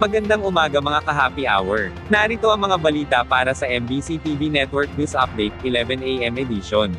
Magandang umaga mga ka-happy hour. Narito ang mga balita para sa MBC TV Network News Update, 11 AM edition.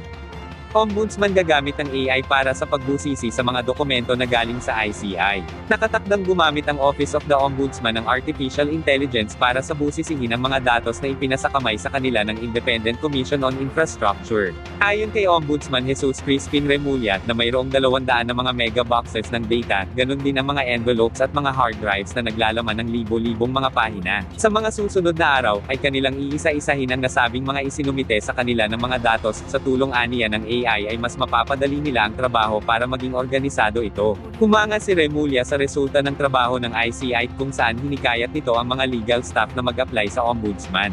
Ombudsman gagamit ng AI para sa pagbusisi sa mga dokumento na galing sa ICI. Nakatakdang gumamit ang Office of the Ombudsman ng Artificial Intelligence para sa busisihin ang mga datos na ipinasakamay sa kanila ng Independent Commission on Infrastructure. Ayon kay Ombudsman Jesus Crispin Remulla na mayroong 200 na mga megaboxes ng data, ganun din ang mga envelopes at mga hard drives na naglalaman ng libo-libong mga pahina. Sa mga susunod na araw, ay kanilang iisa-isahin ang nasabing mga isinumite sa kanila ng mga datos, sa tulong aniya ng AI ay mas mapapadali nila ang trabaho para maging organisado ito. Humanga si Remulla sa resulta ng trabaho ng ICI kung saan hinikayat nito ang mga legal staff na mag-apply sa Ombudsman.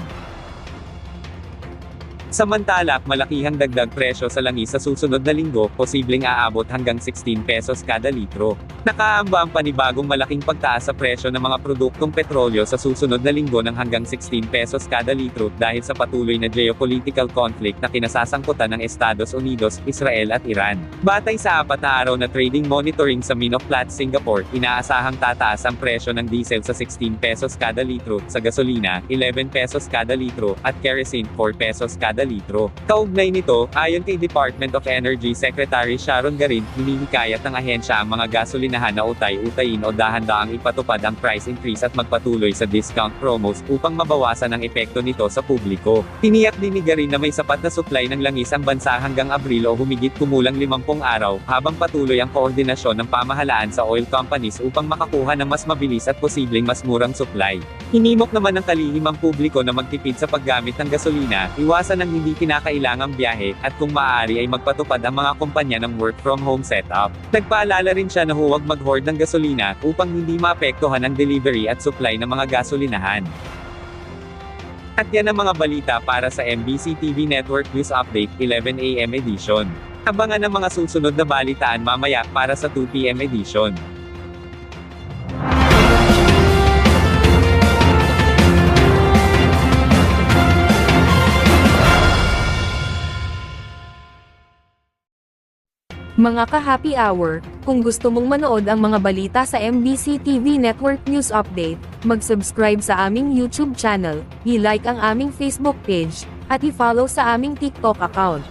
Samantala, malakihang dagdag presyo sa langis sa susunod na linggo, posibleng aabot hanggang 16 pesos kada litro. Nakaamba ang panibagong malaking pagtaas sa presyo ng mga produktong petrolyo sa susunod na linggo ng hanggang 16 pesos kada litro dahil sa patuloy na geopolitical conflict na kinasasangkutan ng Estados Unidos, Israel at Iran. Batay sa 4 na araw na trading monitoring sa Minoplat, Singapore, inaasahang tataas ang presyo ng diesel sa 16 pesos kada litro, sa gasolina, 11 pesos kada litro, at kerosene, 4 pesos kada litro. Kaugnay nito, ayon kay Department of Energy Secretary Sharon Garin, hinihikayat ng ahensya ang mga gasolinahan na utay-utayin o dahan-daang ipatupad ang price increase at magpatuloy sa discount promos upang mabawasan ang epekto nito sa publiko. Tiniyak din ni Garin na may sapat na supply ng langis ang bansa hanggang Abril o humigit kumulang 50 araw, habang patuloy ang koordinasyon ng pamahalaan sa oil companies upang makakuha ng mas mabilis at posibleng mas murang supply. Hinimok naman ng kalihim ang publiko na magtipid sa paggamit ng gasolina, iwasan ng hindi kinakailangang biyahe, at kung maaari ay magpatupad ang mga kumpanya ng work-from-home setup. Nagpaalala rin siya na huwag mag-hoard ng gasolina, upang hindi maapektuhan ang delivery at supply ng mga gasolinahan. At yan ang mga balita para sa MBC TV Network News Update, 11 AM edition. Abangan ang mga susunod na balitaan mamaya para sa 2 PM edition. Mga ka-happy hour, kung gusto mong manood ang mga balita sa MBC TV Network News Update, mag-subscribe sa aming YouTube channel, i-like ang aming Facebook page, at i-follow sa aming TikTok account.